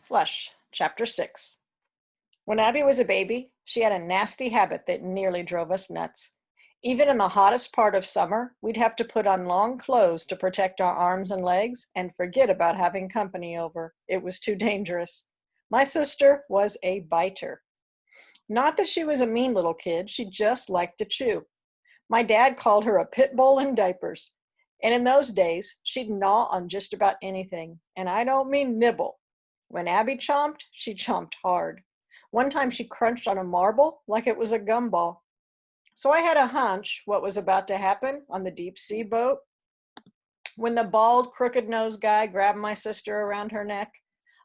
Flesh, Chapter 6. When Abby was a baby, she had a nasty habit that nearly drove us nuts. Even in the hottest part of summer, we'd have to put on long clothes to protect our arms and legs and forget about having company over. It was too dangerous. My sister was a biter. Not that she was a mean little kid, she just liked to chew. My dad called her a pit bull in diapers. And in those days, she'd gnaw on just about anything. And I don't mean nibble. When Abby chomped, she chomped hard. One time she crunched on a marble like it was a gumball. So I had a hunch what was about to happen on the deep sea boat. When the bald, crooked-nosed guy grabbed my sister around her neck,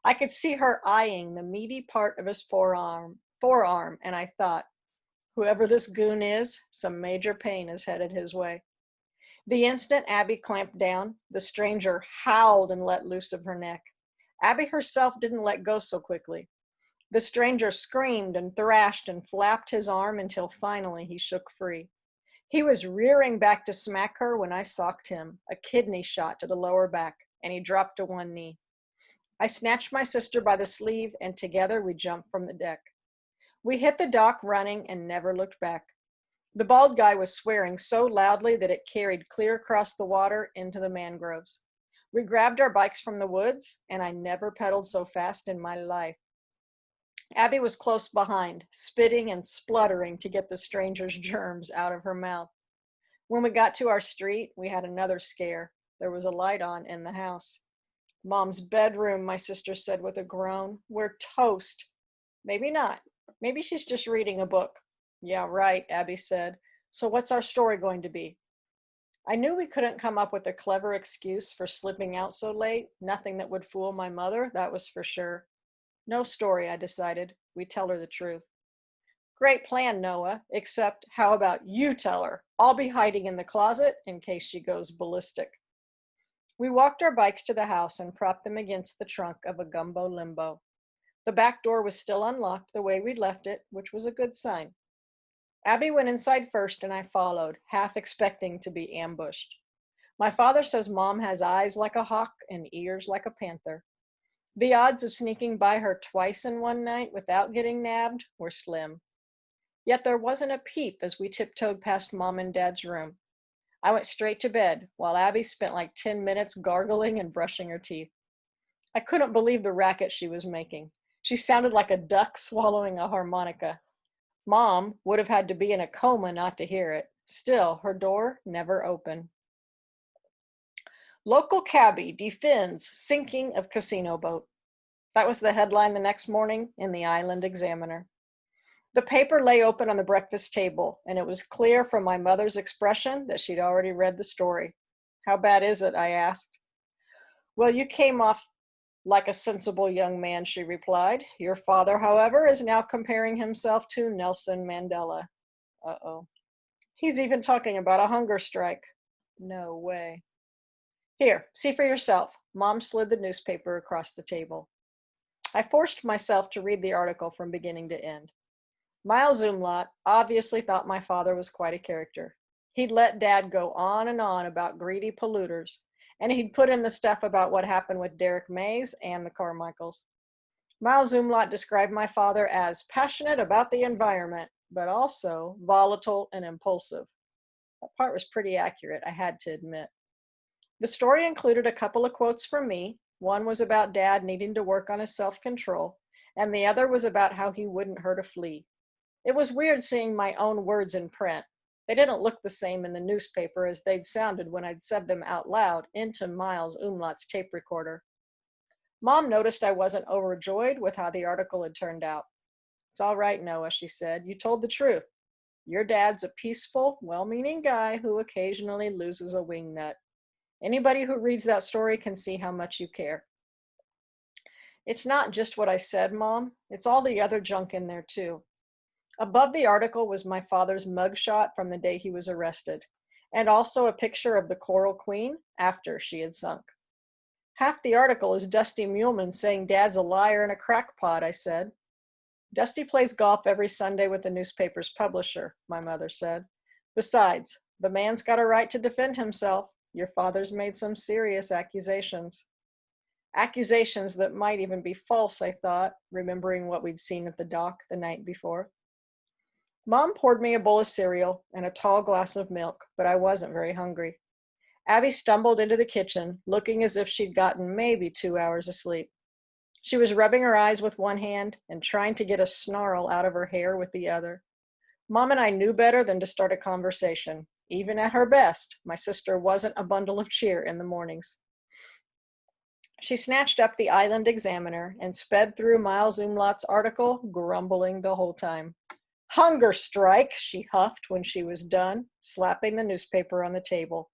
I could see her eyeing the meaty part of his forearm, and I thought, whoever this goon is, some major pain is headed his way. The instant Abby clamped down, the stranger howled and let loose of her neck. Abby herself didn't let go so quickly. The stranger screamed and thrashed and flapped his arm until finally he shook free. He was rearing back to smack her when I socked him, a kidney shot to the lower back, and he dropped to one knee. I snatched my sister by the sleeve, and together we jumped from the deck. We hit the dock running and never looked back. The bald guy was swearing so loudly that it carried clear across the water into the mangroves. We grabbed our bikes from the woods, and I never pedaled so fast in my life. Abby was close behind, spitting and spluttering to get the stranger's germs out of her mouth. When we got to our street, we had another scare. There was a light on in the house. Mom's bedroom, my sister said with a groan. We're toast. Maybe not. Maybe she's just reading a book. Yeah, right, Abby said. So what's our story going to be? I knew we couldn't come up with a clever excuse for slipping out so late. Nothing that would fool my mother, that was for sure. No story, I decided. We tell her the truth. Great plan, Noah, except how about you tell her? I'll be hiding in the closet in case she goes ballistic. We walked our bikes to the house and propped them against the trunk of a gumbo limbo. The back door was still unlocked the way we'd left it, which was a good sign. Abby went inside first and I followed, half expecting to be ambushed. My father says Mom has eyes like a hawk and ears like a panther. The odds of sneaking by her twice in one night without getting nabbed were slim. Yet there wasn't a peep as we tiptoed past Mom and Dad's room. I went straight to bed, while Abby spent like 10 minutes gargling and brushing her teeth. I couldn't believe the racket she was making. She sounded like a duck swallowing a harmonica. Mom would have had to be in a coma not to hear it. Still, her door never opened. Local cabbie defends sinking of casino boat. That was the headline the next morning in the Island Examiner. The paper lay open on the breakfast table, and it was clear from my mother's expression that she'd already read the story. How bad is it? I asked. Well, you came off like a sensible young man, she replied. Your father, however, is now comparing himself to Nelson Mandela. Uh-oh. He's even talking about a hunger strike. No way. Here, see for yourself. Mom slid the newspaper across the table. I forced myself to read the article from beginning to end. Miles Umlaut obviously thought my father was quite a character. He'd let Dad go on and on about greedy polluters, and he'd put in the stuff about what happened with Derek Mays and the Carmichaels. Miles Umlaut described my father as passionate about the environment, but also volatile and impulsive. That part was pretty accurate, I had to admit. The story included a couple of quotes from me. One was about Dad needing to work on his self-control, and the other was about how he wouldn't hurt a flea. It was weird seeing my own words in print. They didn't look the same in the newspaper as they'd sounded when I'd said them out loud into Miles Umlaut's tape recorder. Mom noticed I wasn't overjoyed with how the article had turned out. It's all right, Noah, she said. You told the truth. Your dad's a peaceful, well-meaning guy who occasionally loses a wingnut. Anybody who reads that story can see how much you care. It's not just what I said, Mom. It's all the other junk in there, too. Above the article was my father's mugshot from the day he was arrested, and also a picture of the Coral Queen after she had sunk. Half the article is Dusty Muleman saying Dad's a liar and a crackpot, I said. Dusty plays golf every Sunday with the newspaper's publisher, my mother said. Besides, the man's got a right to defend himself. Your father's made some serious accusations. Accusations that might even be false, I thought, remembering what we'd seen at the dock the night before. Mom poured me a bowl of cereal and a tall glass of milk, but I wasn't very hungry. Abby stumbled into the kitchen, looking as if she'd gotten maybe 2 hours of sleep. She was rubbing her eyes with one hand and trying to get a snarl out of her hair with the other. Mom and I knew better than to start a conversation. Even at her best, my sister wasn't a bundle of cheer in the mornings. She snatched up the Island Examiner and sped through Miles Umlaut's article, grumbling the whole time. Hunger strike, she huffed when she was done, slapping the newspaper on the table.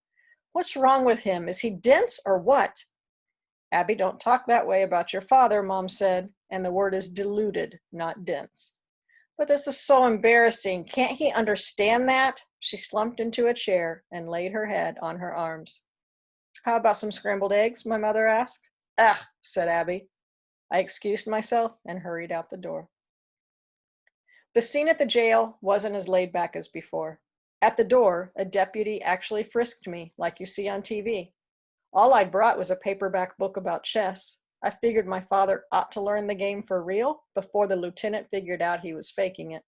What's wrong with him? Is he dense or what? Abby, don't talk that way about your father, Mom said, and the word is deluded, not dense. But this is so embarrassing. Can't he understand that? She slumped into a chair and laid her head on her arms. How about some scrambled eggs? My mother asked. Ugh, said Abby. I excused myself and hurried out the door. The scene at the jail wasn't as laid back as before. At the door, a deputy actually frisked me, like you see on TV. All I'd brought was a paperback book about chess. I figured my father ought to learn the game for real before the lieutenant figured out he was faking it.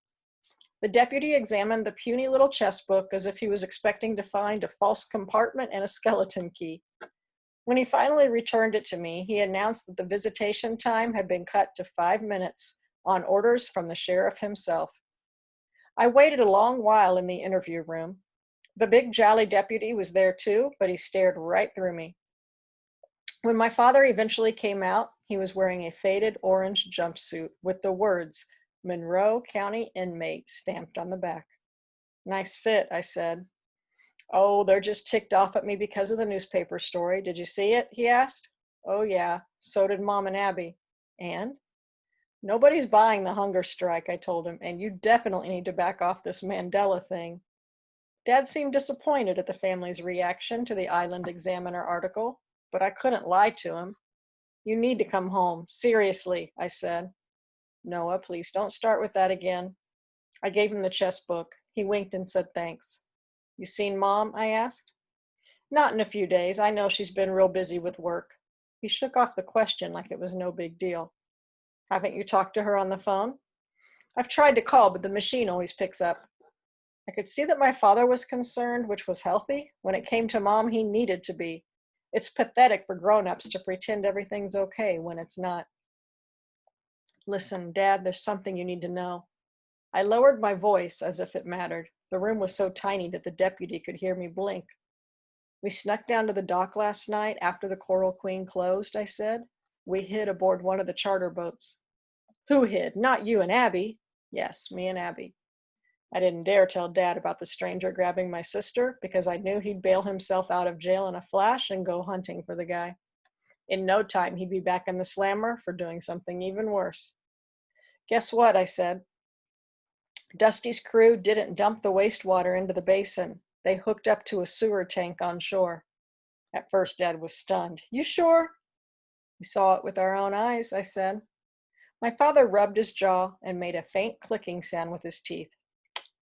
The deputy examined the puny little chess book as if he was expecting to find a false compartment and a skeleton key. When he finally returned it to me, he announced that the visitation time had been cut to 5 minutes on orders from the sheriff himself. I waited a long while in the interview room. The big jolly deputy was there too, but he stared right through me. When my father eventually came out, he was wearing a faded orange jumpsuit with the words Monroe County Inmate stamped on the back. Nice fit, I said. Oh, they're just ticked off at me because of the newspaper story. Did you see it? He asked. Oh, yeah. So did Mom and Abby. And? Nobody's buying the hunger strike, I told him, and you definitely need to back off this Mandela thing. Dad seemed disappointed at the family's reaction to the Island Examiner article, but I couldn't lie to him. You need to come home. Seriously, I said. Noah, please don't start with that again. I gave him the chess book. He winked and said thanks. You seen Mom? I asked. Not in a few days. I know she's been real busy with work. He shook off the question like it was no big deal. Haven't you talked to her on the phone? I've tried to call, but the machine always picks up. I could see that my father was concerned, which was healthy. When it came to Mom, he needed to be. It's pathetic for grown-ups to pretend everything's okay when it's not. Listen, Dad, there's something you need to know. I lowered my voice as if it mattered. The room was so tiny that the deputy could hear me blink. We snuck down to the dock last night after the Coral Queen closed, I said. We hid aboard one of the charter boats. Who hid? Not you and Abby. Yes, me and Abby. I didn't dare tell Dad about the stranger grabbing my sister because I knew he'd bail himself out of jail in a flash and go hunting for the guy. In no time, he'd be back in the slammer for doing something even worse. Guess what? I said. Dusty's crew didn't dump the wastewater into the basin. They hooked up to a sewer tank on shore. At first, Dad was stunned. You sure? We saw it with our own eyes, I said. My father rubbed his jaw and made a faint clicking sound with his teeth.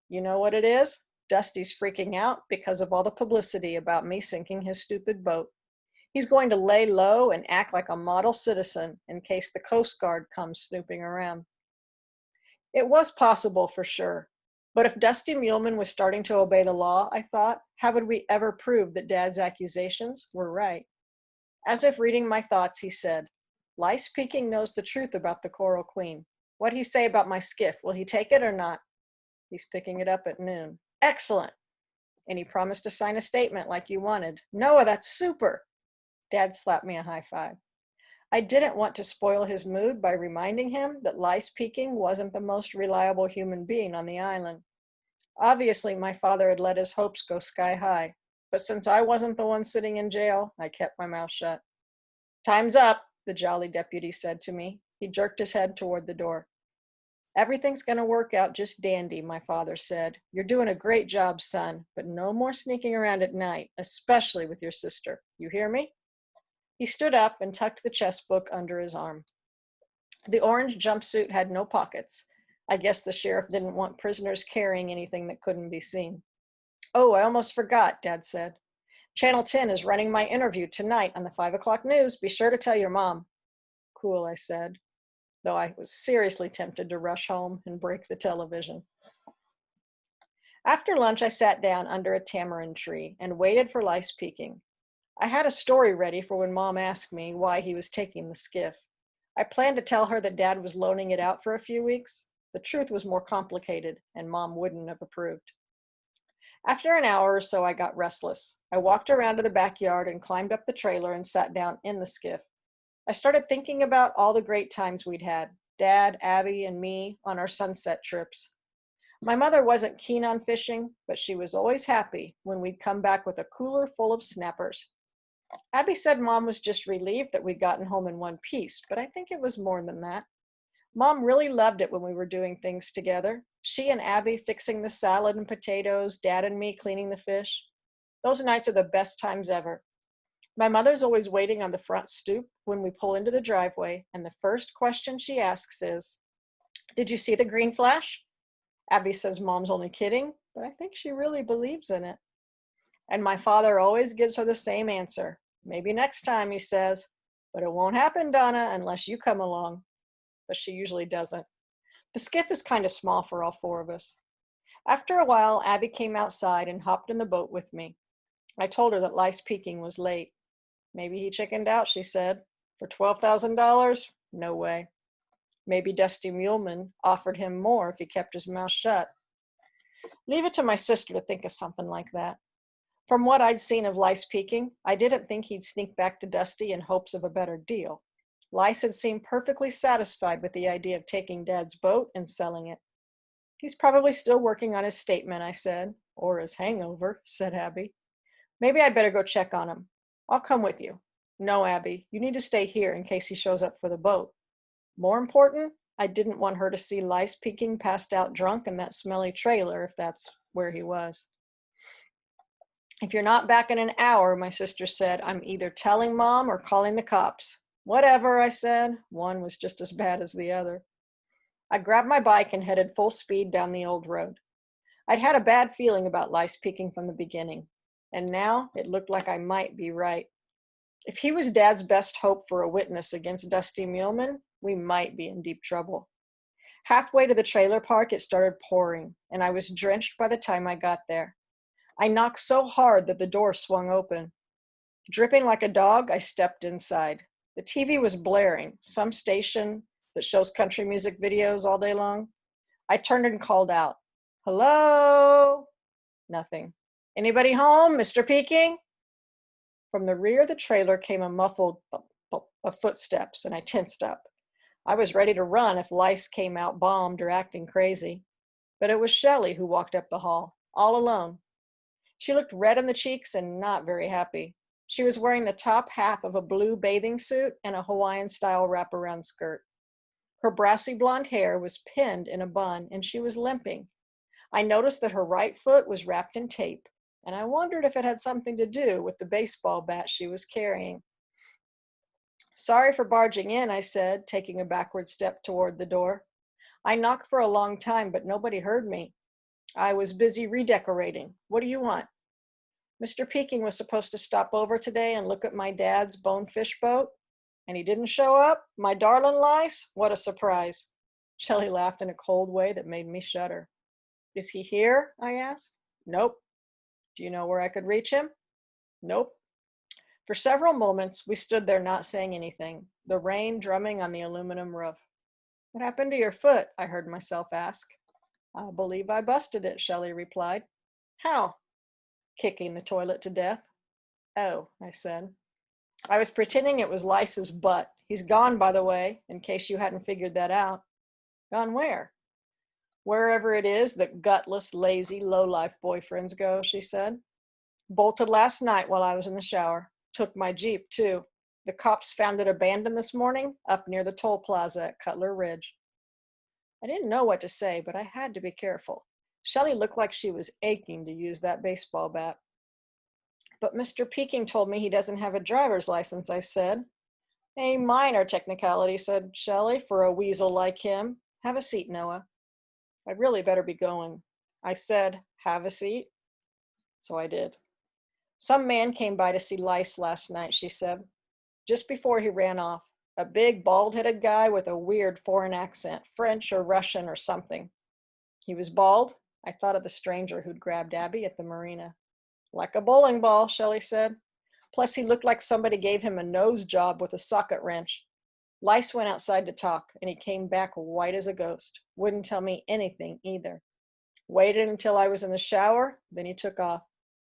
You know what it is? Dusty's freaking out because of all the publicity about me sinking his stupid boat. He's going to lay low and act like a model citizen in case the Coast Guard comes snooping around. It was possible for sure. But if Dusty Muleman was starting to obey the law, I thought, how would we ever prove that Dad's accusations were right? As if reading my thoughts, he said, Lice Peking knows the truth about the Coral Queen. What'd he say about my skiff? Will he take it or not? He's picking it up at noon. Excellent. And he promised to sign a statement like you wanted. Noah, that's super. Dad slapped me a high five. I didn't want to spoil his mood by reminding him that Lice Peking wasn't the most reliable human being on the island. Obviously, my father had let his hopes go sky high, but since I wasn't the one sitting in jail, I kept my mouth shut. Time's up, the jolly deputy said to me. He jerked his head toward the door. Everything's going to work out just dandy, my father said. You're doing a great job, son, but no more sneaking around at night, especially with your sister. You hear me? He stood up and tucked the chess book under his arm. The orange jumpsuit had no pockets. I guess the sheriff didn't want prisoners carrying anything that couldn't be seen. Oh, I almost forgot, Dad said. Channel 10 is running my interview tonight on the 5 o'clock news. Be sure to tell your mom. Cool, I said, though I was seriously tempted to rush home and break the television. After lunch, I sat down under a tamarind tree and waited for Lice peeking. I had a story ready for when Mom asked me why he was taking the skiff. I planned to tell her that Dad was loaning it out for a few weeks. The truth was more complicated, and Mom wouldn't have approved. After an hour or so, I got restless. I walked around to the backyard and climbed up the trailer and sat down in the skiff. I started thinking about all the great times we'd had, Dad, Abby, and me, on our sunset trips. My mother wasn't keen on fishing, but she was always happy when we'd come back with a cooler full of snappers. Abby said Mom was just relieved that we'd gotten home in one piece, but I think it was more than that. Mom really loved it when we were doing things together. She and Abby fixing the salad and potatoes, Dad and me cleaning the fish. Those nights are the best times ever. My mother's always waiting on the front stoop when we pull into the driveway, and the first question she asks is, "Did you see the green flash?" Abby says Mom's only kidding, but I think she really believes in it. And my father always gives her the same answer. "Maybe next time," he says, "but it won't happen, Donna, unless you come along." But she usually doesn't. The skiff is kind of small for all four of us. After a while, Abby came outside and hopped in the boat with me. I told her that Lice peeking was late. "Maybe he chickened out," she said. "For $12,000? No way. Maybe Dusty Muleman offered him more if he kept his mouth shut." Leave it to my sister to think of something like that. From what I'd seen of Lice peeking, I didn't think he'd sneak back to Dusty in hopes of a better deal. Lice had seemed perfectly satisfied with the idea of taking Dad's boat and selling it. "He's probably still working on his statement," I said. "Or his hangover," said Abby. "Maybe I'd better go check on him. I'll come with you." "No, Abby, you need to stay here in case he shows up for the boat." More important, I didn't want her to see Lice peeking passed out drunk in that smelly trailer if that's where he was. "If you're not back in an hour," my sister said, "I'm either telling Mom or calling the cops." "Whatever," I said. One was just as bad as the other. I grabbed my bike and headed full speed down the old road. I'd had a bad feeling about Lice peeking from the beginning, and now it looked like I might be right. If he was Dad's best hope for a witness against Dusty Muleman, we might be in deep trouble. Halfway to the trailer park, it started pouring, and I was drenched by the time I got there. I knocked so hard that the door swung open. Dripping like a dog, I stepped inside. The TV was blaring, some station that shows country music videos all day long. I turned and called out, "Hello?" Nothing. "Anybody home, Mr. Peking?" From the rear of the trailer came a muffled bump, bump of footsteps, and I tensed up. I was ready to run if Lice came out bombed or acting crazy. But it was Shelly who walked up the hall, all alone. She looked red in the cheeks and not very happy. She was wearing the top half of a blue bathing suit and a Hawaiian-style wraparound skirt. Her brassy blonde hair was pinned in a bun, and she was limping. I noticed that her right foot was wrapped in tape, and I wondered if it had something to do with the baseball bat she was carrying. "Sorry for barging in," I said, taking a backward step toward the door. "I knocked for a long time, but nobody heard me. I was busy redecorating. What do you want?" "Mr. Peking was supposed to stop over today and look at my dad's bonefish boat, and he didn't show up? My darling Lice? What a surprise." Shelley laughed in a cold way that made me shudder. "Is he here?" I asked. "Nope." "Do you know where I could reach him?" "Nope." For several moments, we stood there not saying anything, the rain drumming on the aluminum roof. "What happened to your foot?" I heard myself ask. "I believe I busted it," Shelley replied. "How?" "Kicking the toilet to death." "Oh," I said. I was pretending it was Lice's butt. He's gone, by the way, in case you hadn't figured that out. "Gone where?" "Wherever it is that gutless, lazy, low-life boyfriends go," she said. "Bolted last night while I was in the shower. Took my Jeep, too. The cops found it abandoned this morning up near the toll plaza at Cutler Ridge." I didn't know what to say, but I had to be careful. Shelley looked like she was aching to use that baseball bat. "But Mr. Peking told me he doesn't have a driver's license," I said. "A minor technicality," said Shelley, "for a weasel like him. Have a seat, Noah." "I'd really better be going." I said, "Have a seat." So I did. Some man came by to see Lice last night, she said, just before he ran off. A big, bald-headed guy with a weird foreign accent, French or Russian or something. He was bald. I thought of the stranger who'd grabbed Abby at the marina. Like a bowling ball, Shelly said. Plus, he looked like somebody gave him a nose job with a socket wrench. Lice went outside to talk, and he came back white as a ghost. Wouldn't tell me anything either. Waited until I was in the shower, then he took off.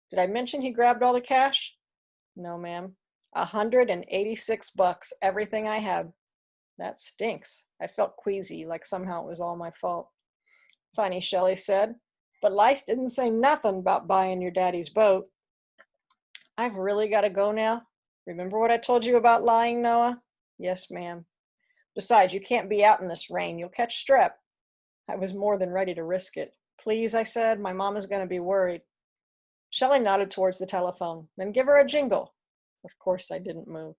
Did I mention he grabbed all the cash? No, ma'am. $186, everything I had. That stinks. I felt queasy, like somehow it was all my fault. Funny, Shelly said. But Lice didn't say nothing about buying your daddy's boat. I've really got to go now. Remember what I told you about lying, Noah? Yes, ma'am. Besides, you can't be out in this rain. You'll catch strep. I was more than ready to risk it. Please, I said. My mom is going to be worried. Shelly nodded towards the telephone. Then give her a jingle. Of course, I didn't move.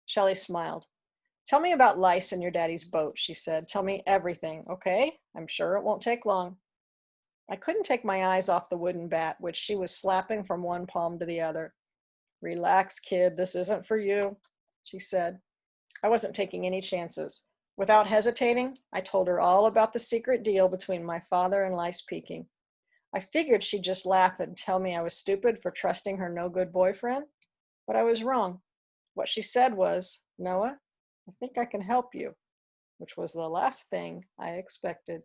Shelly smiled. Tell me about Lice and your daddy's boat, she said. Tell me everything, okay? I'm sure it won't take long. I couldn't take my eyes off the wooden bat, which she was slapping from one palm to the other. Relax, kid, this isn't for you, she said. I wasn't taking any chances. Without hesitating, I told her all about the secret deal between my father and Lice Peking. I figured she'd just laugh and tell me I was stupid for trusting her no-good boyfriend, but I was wrong. What she said was, Noah, I think I can help you, which was the last thing I expected.